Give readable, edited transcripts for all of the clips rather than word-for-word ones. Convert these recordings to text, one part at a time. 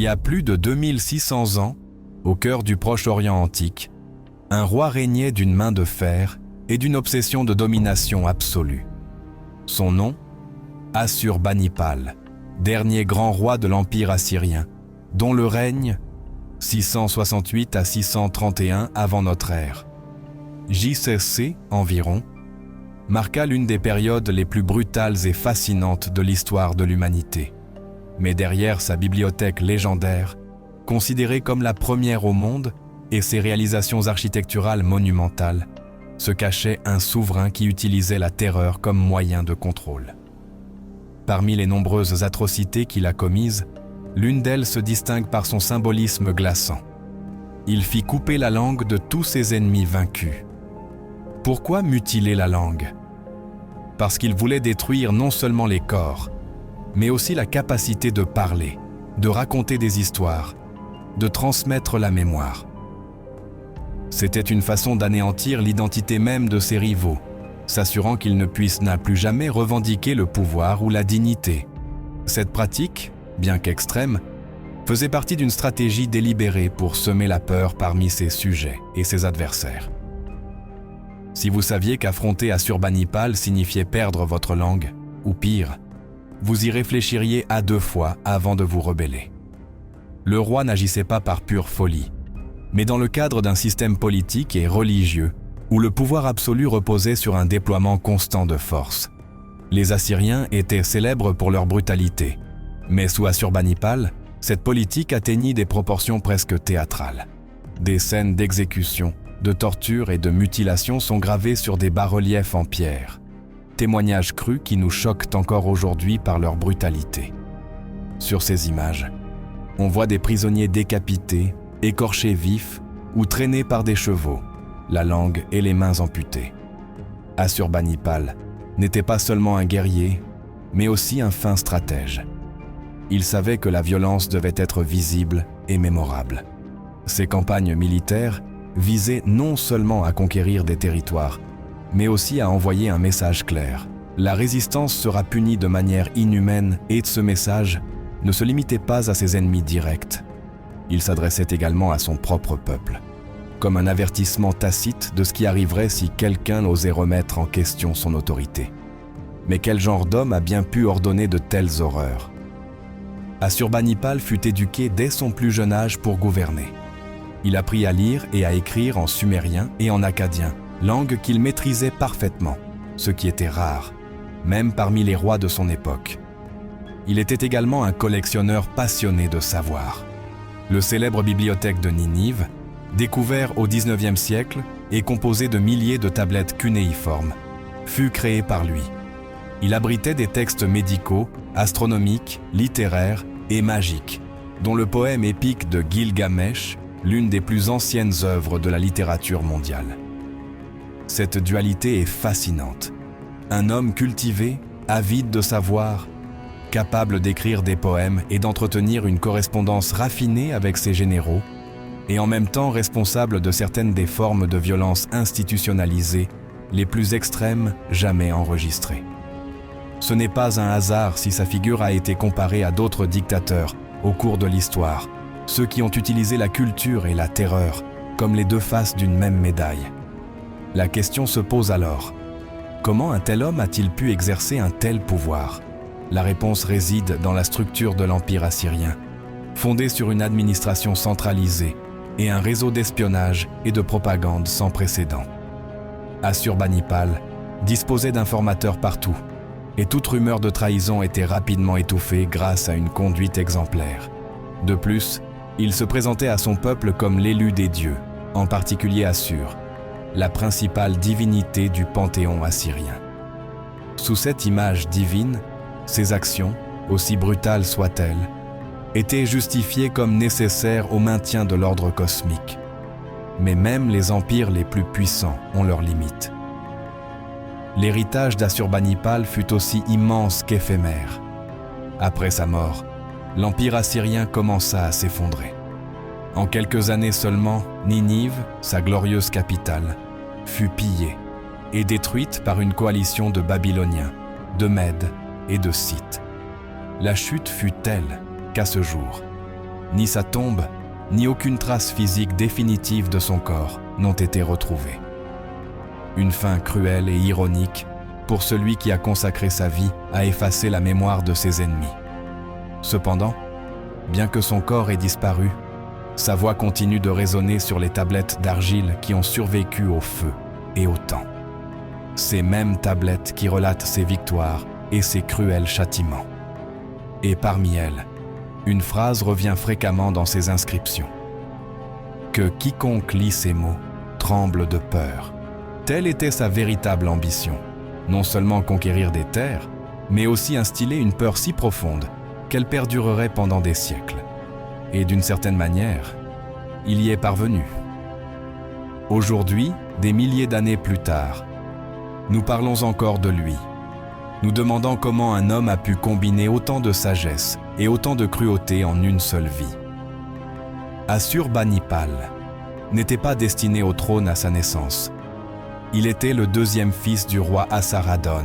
y a plus de 2600 ans, au cœur du Proche-Orient antique, un roi régnait d'une main de fer et d'une obsession de domination absolue. Son nom, Assurbanipal, dernier grand roi de l'Empire assyrien, dont le règne 668 à 631 avant notre ère, JCC environ, marqua l'une des périodes les plus brutales et fascinantes de l'histoire de l'humanité. Mais derrière sa bibliothèque légendaire, considérée comme la première au monde, et ses réalisations architecturales monumentales, se cachait un souverain qui utilisait la terreur comme moyen de contrôle. Parmi les nombreuses atrocités qu'il a commises, l'une d'elles se distingue par son symbolisme glaçant. Il fit couper la langue de tous ses ennemis vaincus. Pourquoi mutiler la langue? Parce qu'il voulait détruire non seulement les corps, mais aussi la capacité de parler, de raconter des histoires, de transmettre la mémoire. C'était une façon d'anéantir l'identité même de ses rivaux, s'assurant qu'ils ne puissent plus jamais revendiquer le pouvoir ou la dignité. Cette pratique, bien qu'extrême, faisait partie d'une stratégie délibérée pour semer la peur parmi ses sujets et ses adversaires. Si vous saviez qu'affronter Assurbanipal signifiait perdre votre langue, ou pire, vous y réfléchiriez à 2 fois avant de vous rebeller. Le roi n'agissait pas par pure folie, mais dans le cadre d'un système politique et religieux où le pouvoir absolu reposait sur un déploiement constant de force. Les Assyriens étaient célèbres pour leur brutalité, mais sous Assurbanipal, cette politique atteignit des proportions presque théâtrales. Des scènes d'exécution, de torture et de mutilation sont gravées sur des bas-reliefs en pierre, témoignages crus qui nous choquent encore aujourd'hui par leur brutalité. Sur ces images, on voit des prisonniers décapités, écorchés vifs ou traînés par des chevaux, la langue et les mains amputées. Assurbanipal n'était pas seulement un guerrier, mais aussi un fin stratège. Il savait que la violence devait être visible et mémorable. Ses campagnes militaires visaient non seulement à conquérir des territoires, mais aussi à envoyer un message clair. La résistance sera punie de manière inhumaine et ce message ne se limitait pas à ses ennemis directs. Il s'adressait également à son propre peuple, comme un avertissement tacite de ce qui arriverait si quelqu'un osait remettre en question son autorité. Mais quel genre d'homme a bien pu ordonner de telles horreurs? Assurbanipal fut éduqué dès son plus jeune âge pour gouverner. Il apprit à lire et à écrire en sumérien et en akkadien, langue qu'il maîtrisait parfaitement, ce qui était rare, même parmi les rois de son époque. Il était également un collectionneur passionné de savoir. Le célèbre bibliothèque de Ninive, découvert au XIXe siècle et composé de milliers de tablettes cunéiformes, fut créé par lui. Il abritait des textes médicaux, astronomiques, littéraires et magiques, dont le poème épique de Gilgamesh, l'une des plus anciennes œuvres de la littérature mondiale. Cette dualité est fascinante. Un homme cultivé, avide de savoir, capable d'écrire des poèmes et d'entretenir une correspondance raffinée avec ses généraux, et en même temps responsable de certaines des formes de violence institutionnalisées les plus extrêmes jamais enregistrées. Ce n'est pas un hasard si sa figure a été comparée à d'autres dictateurs au cours de l'histoire, ceux qui ont utilisé la culture et la terreur comme les 2 faces d'une même médaille. La question se pose alors, comment un tel homme a-t-il pu exercer un tel pouvoir? La réponse réside dans la structure de l'Empire assyrien, fondée sur une administration centralisée et un réseau d'espionnage et de propagande sans précédent. Assurbanipal disposait d'informateurs partout, et toute rumeur de trahison était rapidement étouffée grâce à une conduite exemplaire. De plus, il se présentait à son peuple comme l'élu des dieux, en particulier Assur, la principale divinité du panthéon assyrien. Sous cette image divine, ses actions, aussi brutales soient-elles, étaient justifiées comme nécessaires au maintien de l'ordre cosmique. Mais même les empires les plus puissants ont leurs limites. L'héritage d'Assurbanipal fut aussi immense qu'éphémère. Après sa mort, l'empire assyrien commença à s'effondrer. En quelques années seulement, Ninive, sa glorieuse capitale, fut pillée et détruite par une coalition de Babyloniens, de Mèdes et de Scythes. La chute fut telle qu'à ce jour, Ni sa tombe, ni aucune trace physique définitive de son corps n'ont été retrouvées. Une fin cruelle et ironique pour celui qui a consacré sa vie à effacer la mémoire de ses ennemis. Cependant, bien que son corps ait disparu, sa voix continue de résonner sur les tablettes d'argile qui ont survécu au feu et au temps. Ces mêmes tablettes qui relatent ses victoires et ses cruels châtiments. Et parmi elles, une phrase revient fréquemment dans ses inscriptions. Que quiconque lit ces mots tremble de peur. Telle était sa véritable ambition. Non seulement conquérir des terres, mais aussi instiller une peur si profonde qu'elle perdurerait pendant des siècles. Et d'une certaine manière, il y est parvenu. Aujourd'hui, des milliers d'années plus tard, nous parlons encore de lui, nous demandant comment un homme a pu combiner autant de sagesse et autant de cruauté en une seule vie. Assurbanipal n'était pas destiné au trône à sa naissance. Il était le deuxième fils du roi Assaradon,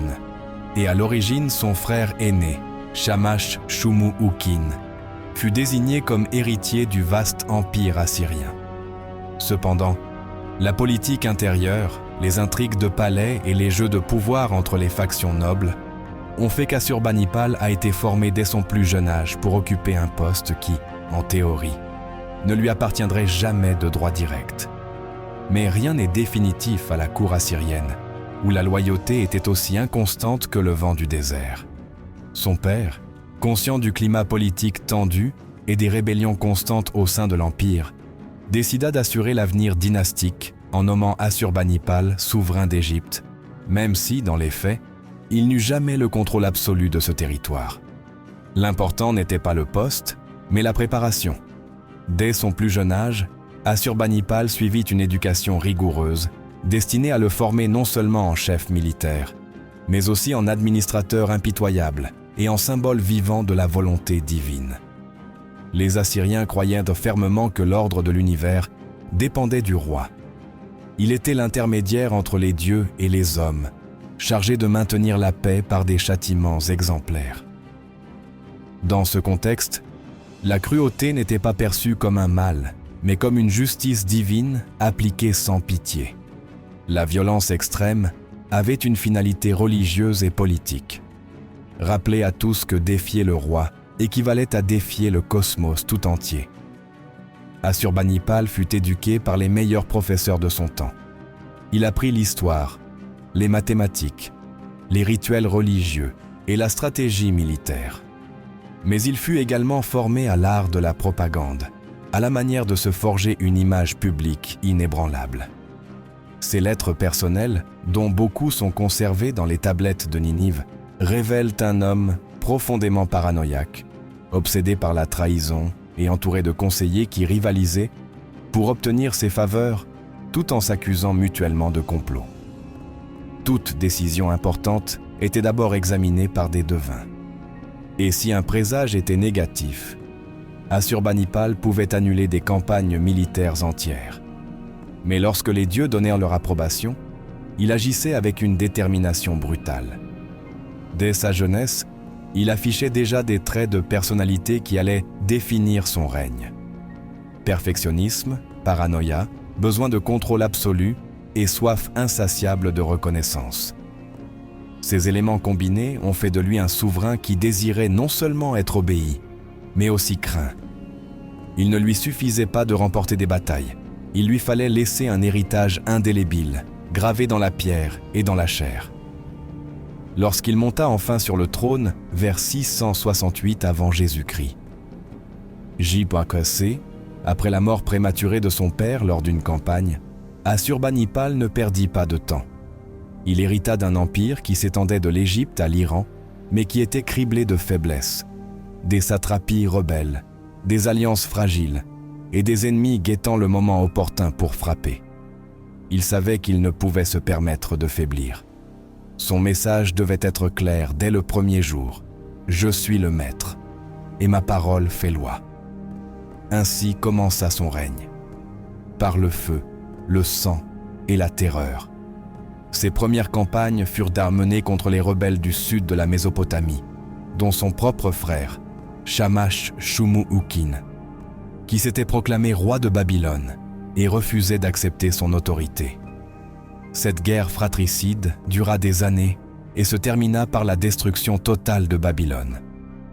et à l'origine son frère aîné, Shamash-Shumuukin, fut désigné comme héritier du vaste empire assyrien. Cependant, la politique intérieure, les intrigues de palais et les jeux de pouvoir entre les factions nobles ont fait qu'Assurbanipal a été formé dès son plus jeune âge pour occuper un poste qui, en théorie, ne lui appartiendrait jamais de droit direct. Mais rien n'est définitif à la cour assyrienne, où la loyauté était aussi inconstante que le vent du désert. Son père, conscient du climat politique tendu et des rébellions constantes au sein de l'Empire, décida d'assurer l'avenir dynastique en nommant Assurbanipal souverain d'Égypte, même si, dans les faits, il n'eut jamais le contrôle absolu de ce territoire. L'important n'était pas le poste, mais la préparation. Dès son plus jeune âge, Assurbanipal suivit une éducation rigoureuse, destinée à le former non seulement en chef militaire, mais aussi en administrateur impitoyable et en symbole vivant de la volonté divine. Les Assyriens croyaient fermement que l'ordre de l'univers dépendait du roi. Il était l'intermédiaire entre les dieux et les hommes, chargé de maintenir la paix par des châtiments exemplaires. Dans ce contexte, la cruauté n'était pas perçue comme un mal, mais comme une justice divine appliquée sans pitié. La violence extrême avait une finalité religieuse et politique. Rappeler à tous que défier le roi équivalait à défier le cosmos tout entier. Assurbanipal fut éduqué par les meilleurs professeurs de son temps. Il apprit l'histoire, les mathématiques, les rituels religieux et la stratégie militaire. Mais il fut également formé à l'art de la propagande, à la manière de se forger une image publique inébranlable. Ses lettres personnelles, dont beaucoup sont conservées dans les tablettes de Ninive, révèlent un homme profondément paranoïaque, obsédé par la trahison et entouré de conseillers qui rivalisaient pour obtenir ses faveurs tout en s'accusant mutuellement de complot. Toute décision importante était d'abord examinée par des devins. Et si un présage était négatif, Assurbanipal pouvait annuler des campagnes militaires entières. Mais lorsque les dieux donnèrent leur approbation, il agissait avec une détermination brutale. Dès sa jeunesse, il affichait déjà des traits de personnalité qui allaient définir son règne. Perfectionnisme, paranoïa, besoin de contrôle absolu et soif insatiable de reconnaissance. Ces éléments combinés ont fait de lui un souverain qui désirait non seulement être obéi, mais aussi craint. Il ne lui suffisait pas de remporter des batailles, il lui fallait laisser un héritage indélébile, gravé dans la pierre et dans la chair. Lorsqu'il monta enfin sur le trône vers 668 avant Jésus-Christ. J.C., après la mort prématurée de son père lors d'une campagne, Assurbanipal ne perdit pas de temps. Il hérita d'un empire qui s'étendait de l'Égypte à l'Iran, mais qui était criblé de faiblesses, des satrapies rebelles, des alliances fragiles et des ennemis guettant le moment opportun pour frapper. Il savait qu'il ne pouvait se permettre de faiblir. Son message devait être clair dès le premier jour. « Je suis le maître, et ma parole fait loi. » Ainsi commença son règne. Par le feu, le sang et la terreur. Ses premières campagnes furent menées contre les rebelles du sud de la Mésopotamie, dont son propre frère, Shamash-Shumuukin. qui s'était proclamé roi de Babylone et refusait d'accepter son autorité. Cette guerre fratricide dura des années et se termina par la destruction totale de Babylone,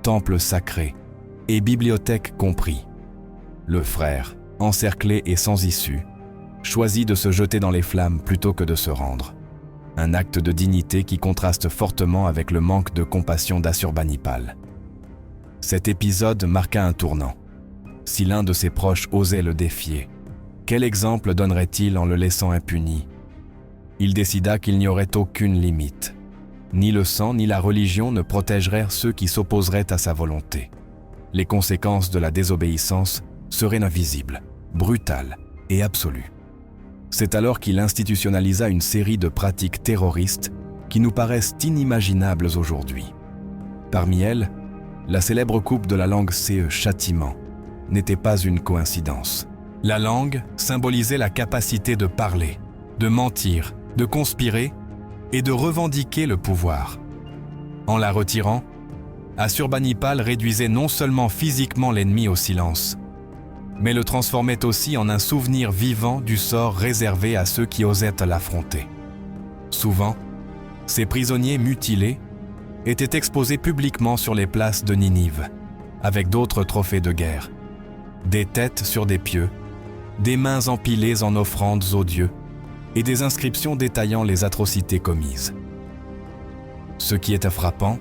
temple sacré et bibliothèque compris. Le frère, encerclé et sans issue, choisit de se jeter dans les flammes plutôt que de se rendre. Un acte de dignité qui contraste fortement avec le manque de compassion d'Assurbanipal. Cet épisode marqua un tournant. Si l'un de ses proches osait le défier, quel exemple donnerait-il en le laissant impuni? Il décida qu'il n'y aurait aucune limite. Ni le sang ni la religion ne protégeraient ceux qui s'opposeraient à sa volonté. Les conséquences de la désobéissance seraient invisibles, brutales et absolues. C'est alors qu'il institutionnalisa une série de pratiques terroristes qui nous paraissent inimaginables aujourd'hui. Parmi elles, la célèbre coupe de la langue CE, châtiment, n'était pas une coïncidence. La langue symbolisait la capacité de parler, de mentir, de conspirer et de revendiquer le pouvoir. En la retirant, Assurbanipal réduisait non seulement physiquement l'ennemi au silence, mais le transformait aussi en un souvenir vivant du sort réservé à ceux qui osaient l'affronter. Souvent, ces prisonniers mutilés étaient exposés publiquement sur les places de Ninive, avec d'autres trophées de guerre, des têtes sur des pieux, des mains empilées en offrandes aux dieux, et des inscriptions détaillant les atrocités commises. Ce qui est frappant,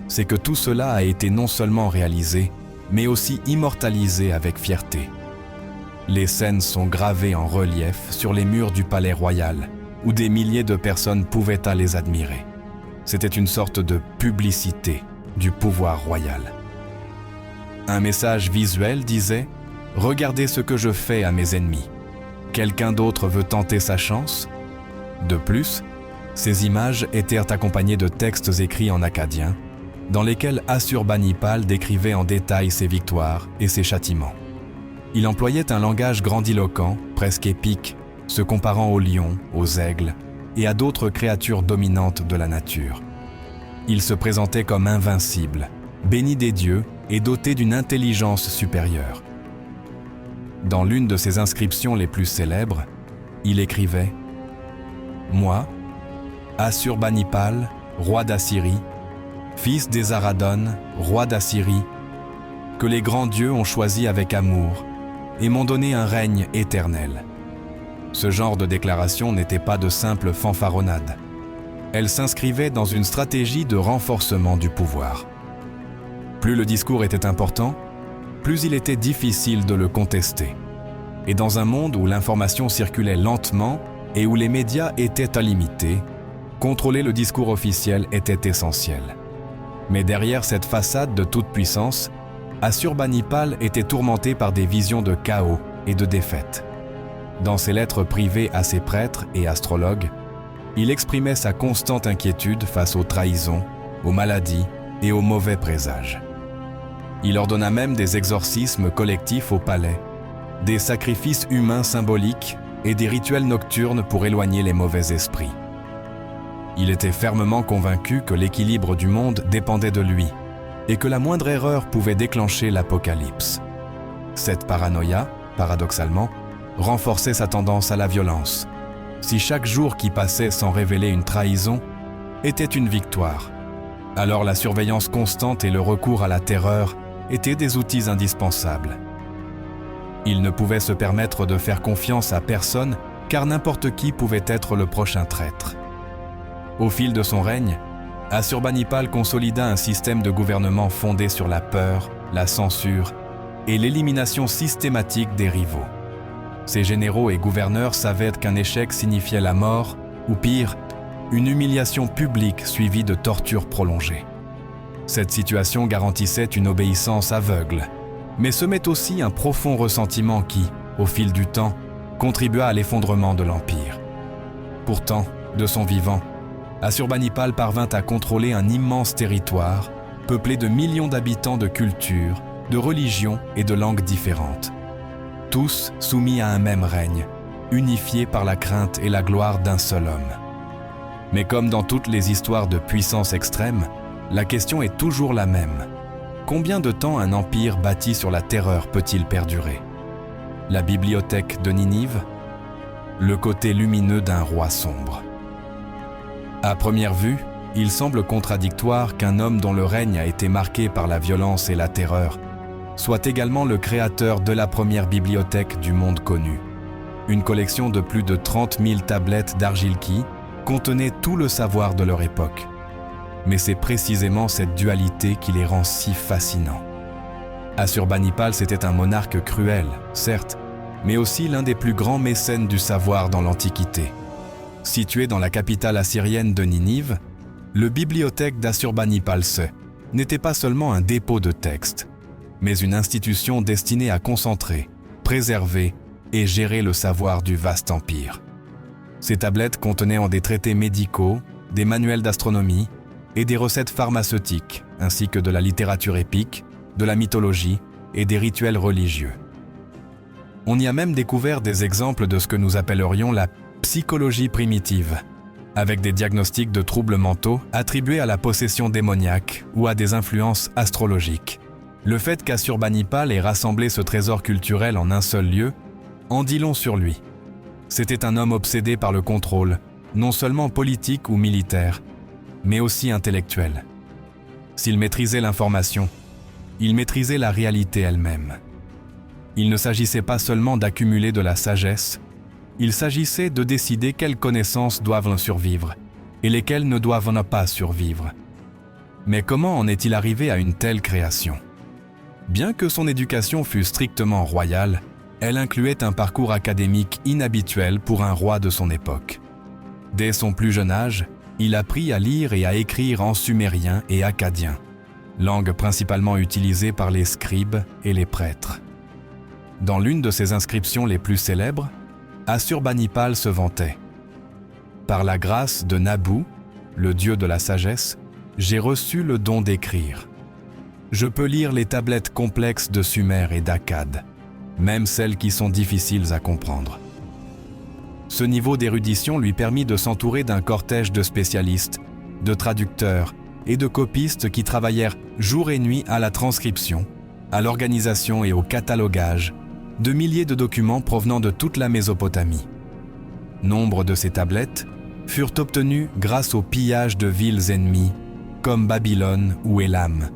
c'est que tout cela a été non seulement réalisé, mais aussi immortalisé avec fierté. Les scènes sont gravées en relief sur les murs du palais royal, où des milliers de personnes pouvaient les admirer. C'était une sorte de publicité du pouvoir royal. Un message visuel disait « Regardez ce que je fais à mes ennemis ». Quelqu'un d'autre veut tenter sa chance? De plus, ces images étaient accompagnées de textes écrits en akkadien, dans lesquels Assurbanipal décrivait en détail ses victoires et ses châtiments. Il employait un langage grandiloquent, presque épique, se comparant aux lions, aux aigles et à d'autres créatures dominantes de la nature. Il se présentait comme invincible, béni des dieux et doté d'une intelligence supérieure. Dans l'une de ses inscriptions les plus célèbres, il écrivait « Moi, Assurbanipal, roi d'Assyrie, fils d'Esaradon, roi d'Assyrie, que les grands dieux ont choisi avec amour et m'ont donné un règne éternel. » Ce genre de déclaration n'était pas de simple fanfaronnade. Elle s'inscrivait dans une stratégie de renforcement du pouvoir. Plus le discours était important, plus il était difficile de le contester. Et dans un monde où l'information circulait lentement et où les médias étaient illimités, contrôler le discours officiel était essentiel. Mais derrière cette façade de toute puissance, Assurbanipal était tourmenté par des visions de chaos et de défaite. Dans ses lettres privées à ses prêtres et astrologues, il exprimait sa constante inquiétude face aux trahisons, aux maladies et aux mauvais présages. Il ordonna même des exorcismes collectifs au palais, des sacrifices humains symboliques et des rituels nocturnes pour éloigner les mauvais esprits. Il était fermement convaincu que l'équilibre du monde dépendait de lui et que la moindre erreur pouvait déclencher l'apocalypse. Cette paranoïa, paradoxalement, renforçait sa tendance à la violence. Si chaque jour qui passait sans révéler une trahison était une victoire, alors la surveillance constante et le recours à la terreur étaient des outils indispensables. Il ne pouvait se permettre de faire confiance à personne car n'importe qui pouvait être le prochain traître. Au fil de son règne, Assurbanipal consolida un système de gouvernement fondé sur la peur, la censure et l'élimination systématique des rivaux. Ses généraux et gouverneurs savaient qu'un échec signifiait la mort, ou pire, une humiliation publique suivie de tortures prolongées. Cette situation garantissait une obéissance aveugle, mais semait aussi un profond ressentiment qui, au fil du temps, contribua à l'effondrement de l'Empire. Pourtant, de son vivant, Assurbanipal parvint à contrôler un immense territoire, peuplé de millions d'habitants de cultures, de religions et de langues différentes. Tous soumis à un même règne, unifiés par la crainte et la gloire d'un seul homme. Mais comme dans toutes les histoires de puissance extrême, la question est toujours la même. Combien de temps un empire bâti sur la terreur peut-il perdurer? La bibliothèque de Ninive? Le côté lumineux d'un roi sombre. À première vue, il semble contradictoire qu'un homme dont le règne a été marqué par la violence et la terreur soit également le créateur de la première bibliothèque du monde connu. Une collection de plus de 30 000 tablettes d'argile qui contenait tout le savoir de leur époque. Mais c'est précisément cette dualité qui les rend si fascinants. Assurbanipal, c'était un monarque cruel, certes, mais aussi l'un des plus grands mécènes du savoir dans l'Antiquité. Situé dans la capitale assyrienne de Ninive, le bibliothèque d'Assurbanipal II n'était pas seulement un dépôt de textes, mais une institution destinée à concentrer, préserver et gérer le savoir du vaste empire. Ces tablettes contenaient des traités médicaux, des manuels d'astronomie et des recettes pharmaceutiques, ainsi que de la littérature épique, de la mythologie et des rituels religieux. On y a même découvert des exemples de ce que nous appellerions la psychologie primitive, avec des diagnostics de troubles mentaux attribués à la possession démoniaque ou à des influences astrologiques. Le fait qu'Assurbanipal ait rassemblé ce trésor culturel en un seul lieu en dit long sur lui. C'était un homme obsédé par le contrôle, non seulement politique ou militaire, mais aussi intellectuel. S'il maîtrisait l'information, il maîtrisait la réalité elle-même. Il ne s'agissait pas seulement d'accumuler de la sagesse, il s'agissait de décider quelles connaissances doivent survivre et lesquelles ne doivent pas survivre. Mais comment en est-il arrivé à une telle création? Bien que son éducation fût strictement royale, elle incluait un parcours académique inhabituel pour un roi de son époque. Dès son plus jeune âge, il apprit à lire et à écrire en sumérien et akkadien, langue principalement utilisée par les scribes et les prêtres. Dans l'une de ses inscriptions les plus célèbres, Assurbanipal se vantait « Par la grâce de Nabu, le dieu de la sagesse, j'ai reçu le don d'écrire. Je peux lire les tablettes complexes de Sumer et d'Akkad, même celles qui sont difficiles à comprendre. » Ce niveau d'érudition lui permit de s'entourer d'un cortège de spécialistes, de traducteurs et de copistes qui travaillèrent jour et nuit à la transcription, à l'organisation et au catalogage de milliers de documents provenant de toute la Mésopotamie. Nombre de ces tablettes furent obtenues grâce au pillage de villes ennemies comme Babylone ou Élam,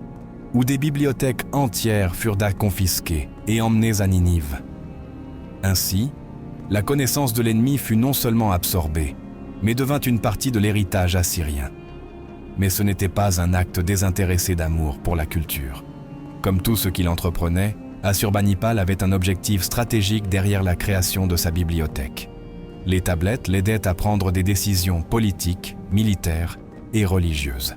où des bibliothèques entières furent confisquées et emmenées à Ninive. Ainsi, la connaissance de l'ennemi fut non seulement absorbée, mais devint une partie de l'héritage assyrien. Mais ce n'était pas un acte désintéressé d'amour pour la culture. Comme tout ce qu'il entreprenait, Assurbanipal avait un objectif stratégique derrière la création de sa bibliothèque. Les tablettes l'aidaient à prendre des décisions politiques, militaires et religieuses.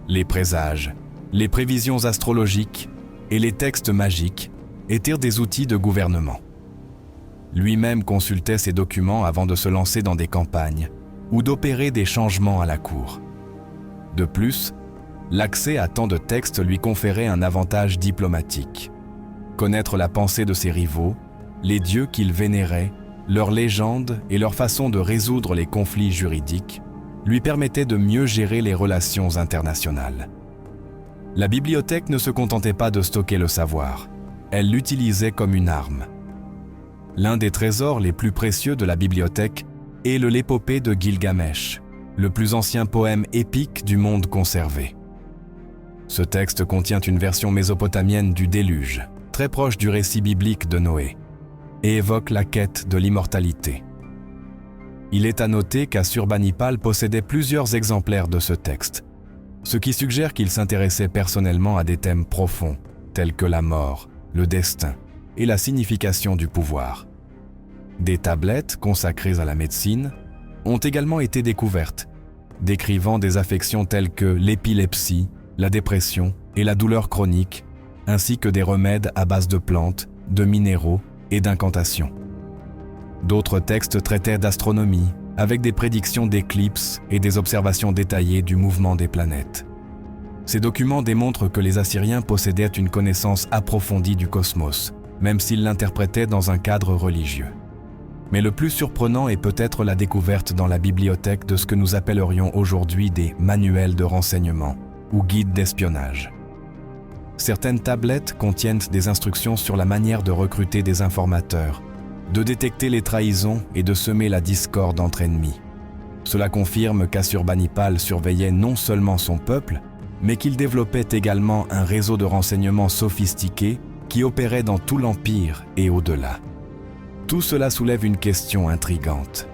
Les présages, les prévisions astrologiques et les textes magiques étaient des outils de gouvernement. Lui-même consultait ces documents avant de se lancer dans des campagnes ou d'opérer des changements à la cour. De plus, l'accès à tant de textes lui conférait un avantage diplomatique. Connaître la pensée de ses rivaux, les dieux qu'ils vénéraient, leurs légendes et leur façon de résoudre les conflits juridiques lui permettait de mieux gérer les relations internationales. La bibliothèque ne se contentait pas de stocker le savoir, elle l'utilisait comme une arme. L'un des trésors les plus précieux de la bibliothèque est l'épopée de Gilgamesh, le plus ancien poème épique du monde conservé. Ce texte contient une version mésopotamienne du déluge, très proche du récit biblique de Noé, et évoque la quête de l'immortalité. Il est à noter qu'Assurbanipal possédait plusieurs exemplaires de ce texte, ce qui suggère qu'il s'intéressait personnellement à des thèmes profonds, tels que la mort, le destin et la signification du pouvoir. Des tablettes consacrées à la médecine ont également été découvertes, décrivant des affections telles que l'épilepsie, la dépression et la douleur chronique, ainsi que des remèdes à base de plantes, de minéraux et d'incantations. D'autres textes traitaient d'astronomie, avec des prédictions d'éclipses et des observations détaillées du mouvement des planètes. Ces documents démontrent que les Assyriens possédaient une connaissance approfondie du cosmos, même s'ils l'interprétaient dans un cadre religieux. Mais le plus surprenant est peut-être la découverte dans la bibliothèque de ce que nous appellerions aujourd'hui des manuels de renseignement ou guides d'espionnage. Certaines tablettes contiennent des instructions sur la manière de recruter des informateurs, de détecter les trahisons et de semer la discorde entre ennemis. Cela confirme qu'Assurbanipal surveillait non seulement son peuple, mais qu'il développait également un réseau de renseignements sophistiqué qui opérait dans tout l'Empire et au-delà. Tout cela soulève une question intrigante.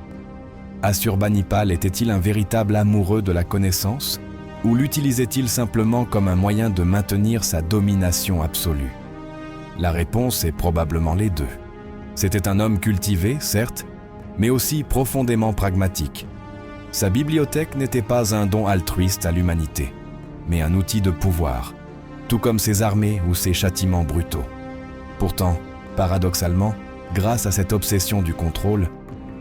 Assurbanipal était-il un véritable amoureux de la connaissance ou l'utilisait-il simplement comme un moyen de maintenir sa domination absolue? La réponse est probablement les deux. C'était un homme cultivé, certes, mais aussi profondément pragmatique. Sa bibliothèque n'était pas un don altruiste à l'humanité, mais un outil de pouvoir, tout comme ses armées ou ses châtiments brutaux. Pourtant, paradoxalement, grâce à cette obsession du contrôle,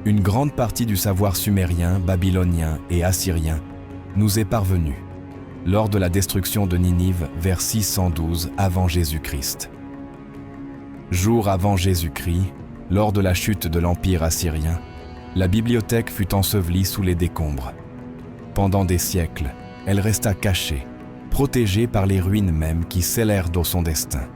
une grande partie du savoir sumérien, babylonien et assyrien nous est parvenue lors de la destruction de Ninive vers 612 avant Jésus-Christ. Jour avant Jésus-Christ, lors de la chute de l'Empire assyrien, la bibliothèque fut ensevelie sous les décombres. Pendant des siècles, elle resta cachée, protégée par les ruines mêmes qui scellèrent dans son destin.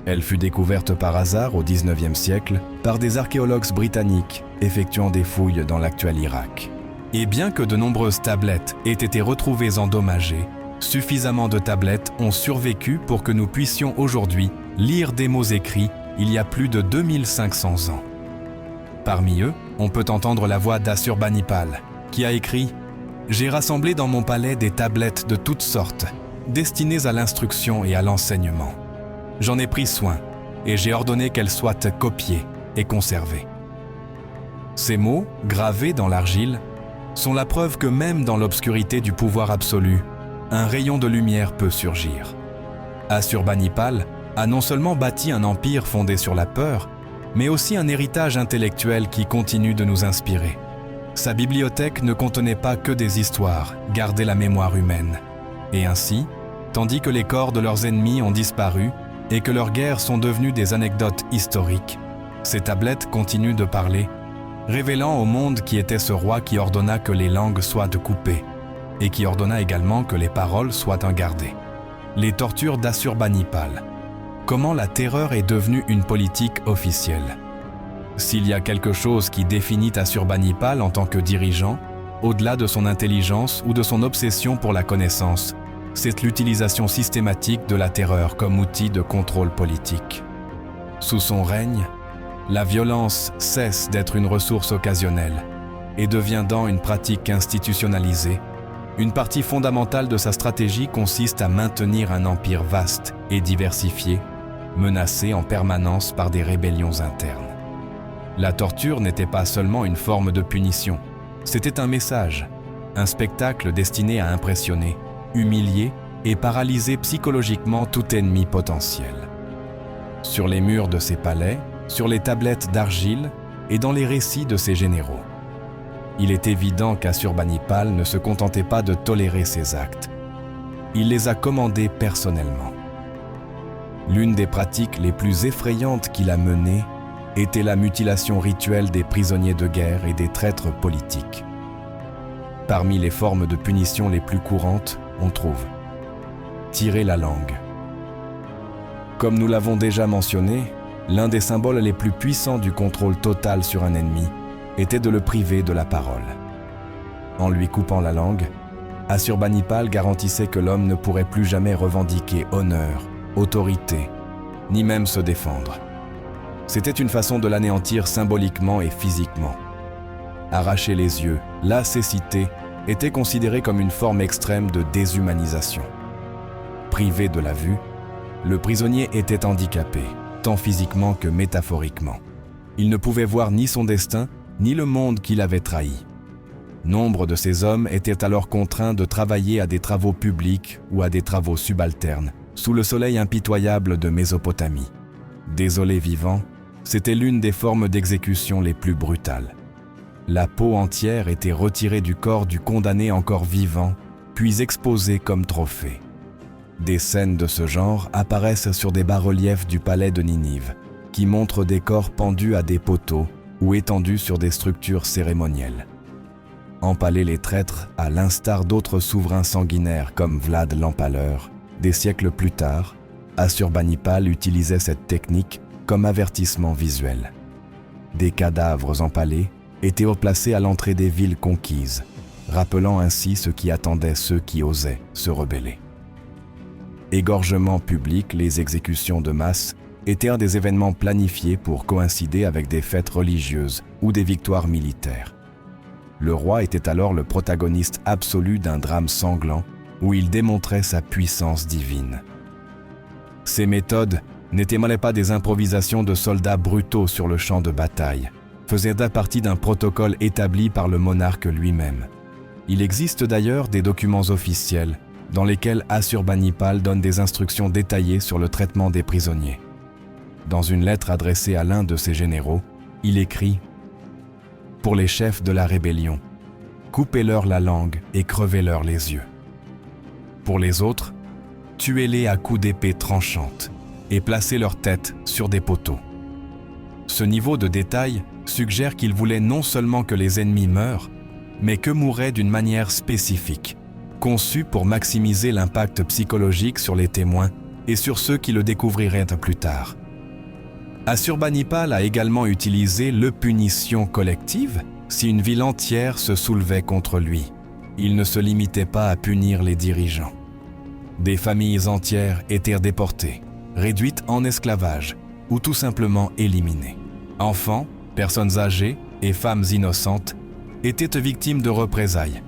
Elle fut découverte par hasard au XIXe siècle par des archéologues britanniques effectuant des fouilles dans l'actuel Irak. Et bien que de nombreuses tablettes aient été retrouvées endommagées, suffisamment de tablettes ont survécu pour que nous puissions aujourd'hui lire des mots écrits il y a plus de 2500 ans. Parmi eux, on peut entendre la voix d'Assurbanipal, qui a écrit « J'ai rassemblé dans mon palais des tablettes de toutes sortes, destinées à l'instruction et à l'enseignement. J'en ai pris soin, et j'ai ordonné qu'elles soient copiées et conservées. » Ces mots, gravés dans l'argile, sont la preuve que même dans l'obscurité du pouvoir absolu, un rayon de lumière peut surgir. Assurbanipal a non seulement bâti un empire fondé sur la peur, mais aussi un héritage intellectuel qui continue de nous inspirer. Sa bibliothèque ne contenait pas que des histoires, gardées la mémoire humaine. Et ainsi, tandis que les corps de leurs ennemis ont disparu et que leurs guerres sont devenues des anecdotes historiques, ces tablettes continuent de parler, révélant au monde qui était ce roi qui ordonna que les langues soient coupées et qui ordonna également que les paroles soient gardées. Les tortures d'Assurbanipal. Comment la terreur est devenue une politique officielle. S'il y a quelque chose qui définit Assurbanipal en tant que dirigeant, au-delà de son intelligence ou de son obsession pour la connaissance, c'est l'utilisation systématique de la terreur comme outil de contrôle politique. Sous son règne, la violence cesse d'être une ressource occasionnelle et deviendant une pratique institutionnalisée. Une partie fondamentale de sa stratégie consiste à maintenir un empire vaste et diversifié, menacé en permanence par des rébellions internes. La torture n'était pas seulement une forme de punition, c'était un message, un spectacle destiné à impressionner, humilier et paralyser psychologiquement tout ennemi potentiel. Sur les murs de ses palais, sur les tablettes d'argile et dans les récits de ses généraux. Il est évident qu'Assurbanipal ne se contentait pas de tolérer ces actes. Il les a commandés personnellement. L'une des pratiques les plus effrayantes qu'il a menées était la mutilation rituelle des prisonniers de guerre et des traîtres politiques. Parmi les formes de punition les plus courantes, on trouve tirer la langue. Comme nous l'avons déjà mentionné, l'un des symboles les plus puissants du contrôle total sur un ennemi était de le priver de la parole. En lui coupant la langue, Assurbanipal garantissait que l'homme ne pourrait plus jamais revendiquer honneur, autorité, ni même se défendre. C'était une façon de l'anéantir symboliquement et physiquement. Arracher les yeux, la cécité, était considéré comme une forme extrême de déshumanisation. Privé de la vue, le prisonnier était handicapé, tant physiquement que métaphoriquement. Il ne pouvait voir ni son destin, ni le monde qu'il avait trahi. Nombre de ces hommes étaient alors contraints de travailler à des travaux publics ou à des travaux subalternes, sous le soleil impitoyable de Mésopotamie. Désolés vivants, c'était l'une des formes d'exécution les plus brutales. La peau entière était retirée du corps du condamné encore vivant, puis exposée comme trophée. Des scènes de ce genre apparaissent sur des bas-reliefs du palais de Ninive, qui montrent des corps pendus à des poteaux ou étendus sur des structures cérémonielles. Empaler les traîtres à l'instar d'autres souverains sanguinaires comme Vlad l'Empaleur, des siècles plus tard, Assurbanipal utilisait cette technique comme avertissement visuel. Des cadavres empalés étaient replacés à l'entrée des villes conquises, rappelant ainsi ce qui attendait ceux qui osaient se rebeller. Égorgements publics, les exécutions de masse étaient un des événements planifiés pour coïncider avec des fêtes religieuses ou des victoires militaires. Le roi était alors le protagoniste absolu d'un drame sanglant où il démontrait sa puissance divine. Ces méthodes n'étaient pas des improvisations de soldats brutaux sur le champ de bataille, faisaient partie d'un protocole établi par le monarque lui-même. Il existe d'ailleurs des documents officiels dans lesquels Assurbanipal donne des instructions détaillées sur le traitement des prisonniers. Dans une lettre adressée à l'un de ses généraux, il écrit « Pour les chefs de la rébellion, coupez-leur la langue et crevez-leur les yeux. Pour les autres, tuez-les à coups d'épée tranchante et placez leur tête sur des poteaux. » Ce niveau de détail suggère qu'il voulait non seulement que les ennemis meurent, mais que mouraient d'une manière spécifique, conçue pour maximiser l'impact psychologique sur les témoins et sur ceux qui le découvriraient plus tard. Assurbanipal a également utilisé le punition collective si une ville entière se soulevait contre lui. Il ne se limitait pas à punir les dirigeants. Des familles entières étaient déportées, réduites en esclavage ou tout simplement éliminées. Enfants, personnes âgées et femmes innocentes étaient victimes de représailles.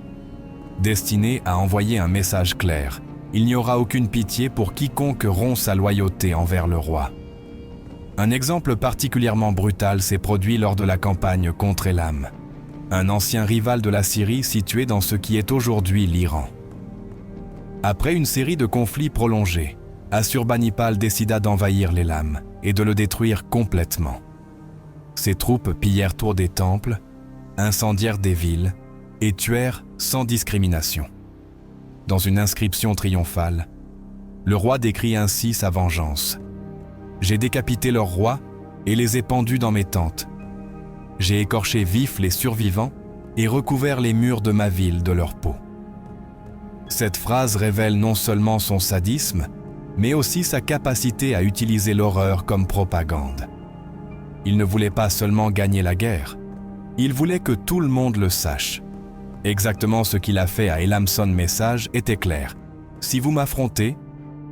Destinées à envoyer un message clair, il n'y aura aucune pitié pour quiconque rompt sa loyauté envers le roi. Un exemple particulièrement brutal s'est produit lors de la campagne contre Élam, un ancien rival de la Syrie situé dans ce qui est aujourd'hui l'Iran. Après une série de conflits prolongés, Assurbanipal décida d'envahir l'Élam et de le détruire complètement. Ses troupes pillèrent tour des temples, incendièrent des villes et tuèrent sans discrimination. Dans une inscription triomphale, le roi décrit ainsi sa vengeance. « J'ai décapité leurs rois et les ai pendus dans mes tentes. J'ai écorché vifs les survivants et recouvert les murs de ma ville de leur peau. » Cette phrase révèle non seulement son sadisme, mais aussi sa capacité à utiliser l'horreur comme propagande. Il ne voulait pas seulement gagner la guerre, il voulait que tout le monde le sache. Exactement ce qu'il a fait à Elamson Message était clair. Si vous m'affrontez,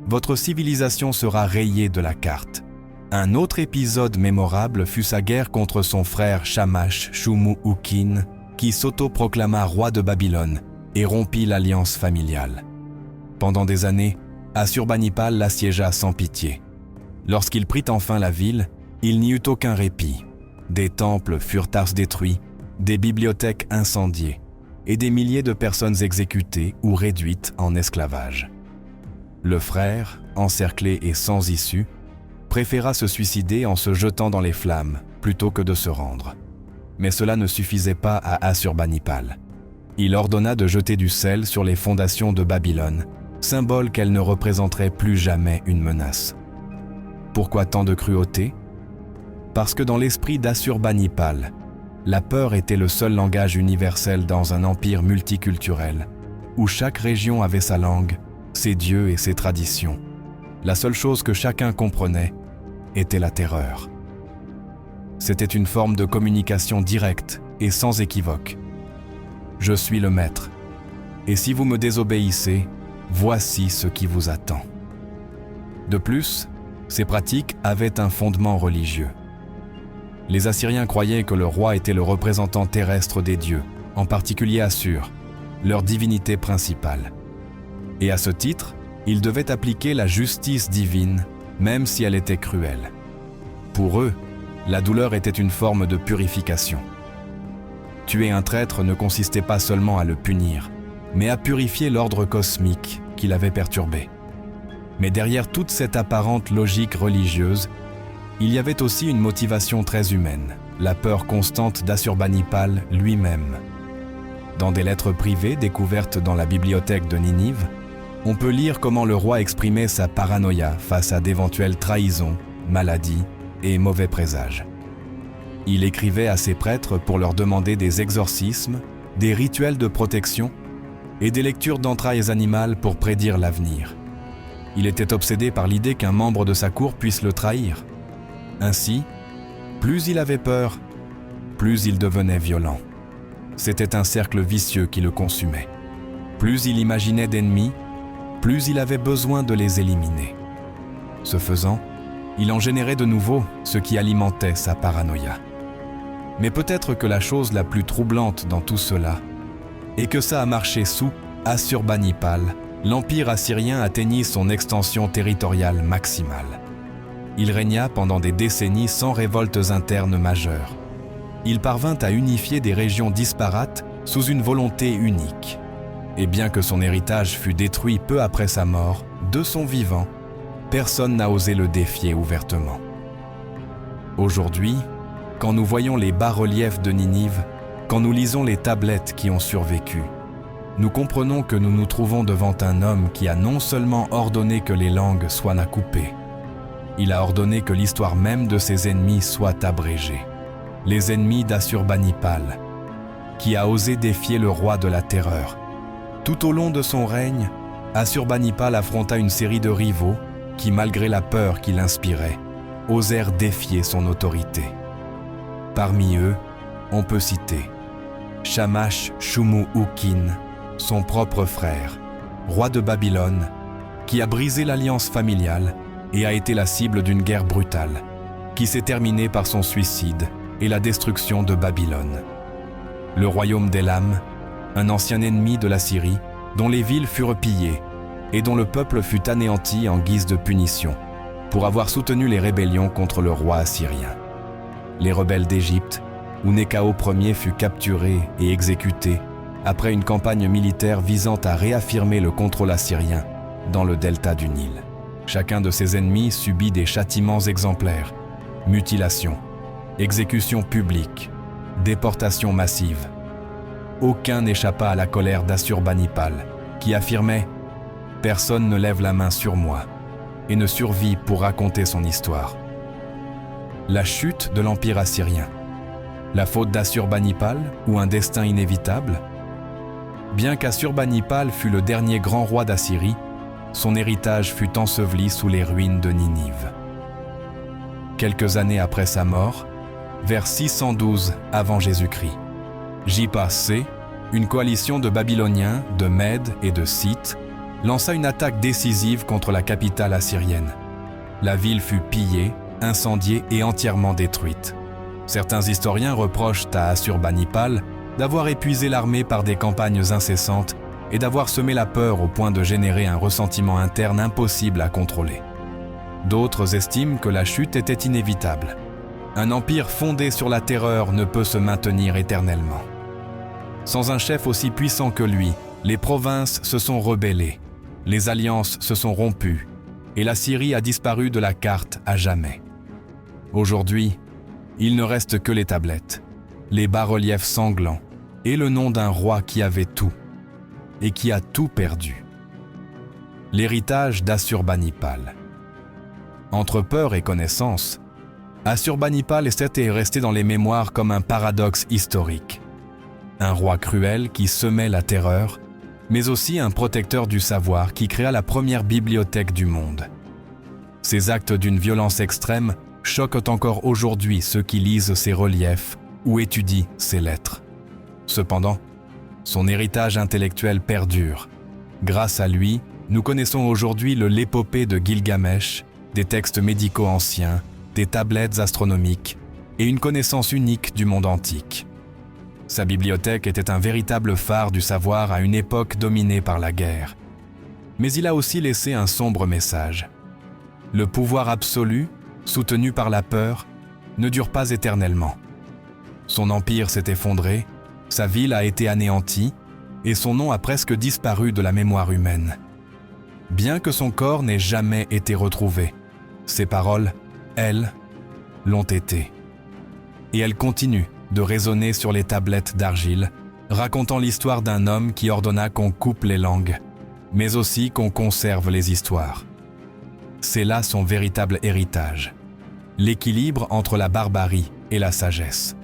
votre civilisation sera rayée de la carte. Un autre épisode mémorable fut sa guerre contre son frère Shamash Shumuukin, qui s'auto-proclama roi de Babylone et rompit l'alliance familiale. Pendant des années, Assurbanipal l'assiégea sans pitié. Lorsqu'il prit enfin la ville, il n'y eut aucun répit. Des temples furent détruits, des bibliothèques incendiées et des milliers de personnes exécutées ou réduites en esclavage. Le frère, encerclé et sans issue, préféra se suicider en se jetant dans les flammes plutôt que de se rendre. Mais cela ne suffisait pas à Assurbanipal. Il ordonna de jeter du sel sur les fondations de Babylone, symbole qu'elle ne représenterait plus jamais une menace. Pourquoi tant de cruauté ? Parce que dans l'esprit d'Assurbanipal, la peur était le seul langage universel dans un empire multiculturel, où chaque région avait sa langue, ses dieux et ses traditions. La seule chose que chacun comprenait était la terreur. C'était une forme de communication directe et sans équivoque. Je suis le maître, et si vous me désobéissez, voici ce qui vous attend. De plus, ces pratiques avaient un fondement religieux. Les Assyriens croyaient que le roi était le représentant terrestre des dieux, en particulier Assur, leur divinité principale. Et à ce titre, ils devaient appliquer la justice divine, même si elle était cruelle. Pour eux, la douleur était une forme de purification. Tuer un traître ne consistait pas seulement à le punir, mais à purifier l'ordre cosmique qui l'avait perturbé. Mais derrière toute cette apparente logique religieuse, il y avait aussi une motivation très humaine, la peur constante d'Assurbanipal lui-même. Dans des lettres privées découvertes dans la bibliothèque de Ninive, on peut lire comment le roi exprimait sa paranoïa face à d'éventuelles trahisons, maladies et mauvais présages. Il écrivait à ses prêtres pour leur demander des exorcismes, des rituels de protection et des lectures d'entrailles animales pour prédire l'avenir. Il était obsédé par l'idée qu'un membre de sa cour puisse le trahir. Ainsi, plus il avait peur, plus il devenait violent. C'était un cercle vicieux qui le consumait. Plus il imaginait d'ennemis, plus il avait besoin de les éliminer. Ce faisant, il en générait de nouveaux, ce qui alimentait sa paranoïa. Mais peut-être que la chose la plus troublante dans tout cela est que ça a marché sous Assurbanipal. L'empire assyrien atteignit son extension territoriale maximale. Il régna pendant des décennies sans révoltes internes majeures. Il parvint à unifier des régions disparates sous une volonté unique. Et bien que son héritage fût détruit peu après sa mort, de son vivant, personne n'a osé le défier ouvertement. Aujourd'hui, quand nous voyons les bas-reliefs de Ninive, quand nous lisons les tablettes qui ont survécu, nous comprenons que nous nous trouvons devant un homme qui a non seulement ordonné que les langues soient coupées, il a ordonné que l'histoire même de ses ennemis soit abrégée. Les ennemis d'Assurbanipal, qui a osé défier le roi de la terreur. Tout au long de son règne, Assurbanipal affronta une série de rivaux qui, malgré la peur qu'il inspirait, osèrent défier son autorité. Parmi eux, on peut citer Shamash-Shumuukin, son propre frère, roi de Babylone, qui a brisé l'alliance familiale et a été la cible d'une guerre brutale, qui s'est terminée par son suicide et la destruction de Babylone. Le royaume d'Élam, un ancien ennemi de la Syrie, dont les villes furent pillées et dont le peuple fut anéanti en guise de punition, pour avoir soutenu les rébellions contre le roi assyrien. Les rebelles d'Égypte, où Néchao Ier fut capturé et exécuté après une campagne militaire visant à réaffirmer le contrôle assyrien dans le delta du Nil. Chacun de ses ennemis subit des châtiments exemplaires, mutilations, exécutions publiques, déportations massives. Aucun n'échappa à la colère d'Assurbanipal, qui affirmait « Personne ne lève la main sur moi » et ne survit pour raconter son histoire. La chute de l'Empire assyrien. La faute d'Assurbanipal ou un destin inévitable? Bien qu'Assurbanipal fût le dernier grand roi d'Assyrie, son héritage fut enseveli sous les ruines de Ninive. Quelques années après sa mort, vers 612 avant Jésus-Christ, J-C, une coalition de Babyloniens, de Mèdes et de Scythes, lança une attaque décisive contre la capitale assyrienne. La ville fut pillée, incendiée et entièrement détruite. Certains historiens reprochent à Assurbanipal d'avoir épuisé l'armée par des campagnes incessantes et d'avoir semé la peur au point de générer un ressentiment interne impossible à contrôler. D'autres estiment que la chute était inévitable. Un empire fondé sur la terreur ne peut se maintenir éternellement. Sans un chef aussi puissant que lui, les provinces se sont rebellées, les alliances se sont rompues, et la Syrie a disparu de la carte à jamais. Aujourd'hui, il ne reste que les tablettes, les bas-reliefs sanglants et le nom d'un roi qui avait tout et qui a tout perdu. L'héritage d'Assurbanipal. Entre peur et connaissance, Assurbanipal est resté dans les mémoires comme un paradoxe historique. Un roi cruel qui semait la terreur, mais aussi un protecteur du savoir qui créa la première bibliothèque du monde. Ces actes d'une violence extrême choquent encore aujourd'hui ceux qui lisent ses reliefs ou étudient ses lettres. Cependant, son héritage intellectuel perdure. Grâce à lui, nous connaissons aujourd'hui l'épopée de Gilgamesh, des textes médicaux anciens, des tablettes astronomiques et une connaissance unique du monde antique. Sa bibliothèque était un véritable phare du savoir à une époque dominée par la guerre. Mais il a aussi laissé un sombre message. Le pouvoir absolu, soutenu par la peur, ne dure pas éternellement. Son empire s'est effondré, sa ville a été anéantie et son nom a presque disparu de la mémoire humaine. Bien que son corps n'ait jamais été retrouvé, ses paroles, elles, l'ont été. Et elles continuent de résonner sur les tablettes d'argile, racontant l'histoire d'un homme qui ordonna qu'on coupe les langues, mais aussi qu'on conserve les histoires. C'est là son véritable héritage, l'équilibre entre la barbarie et la sagesse.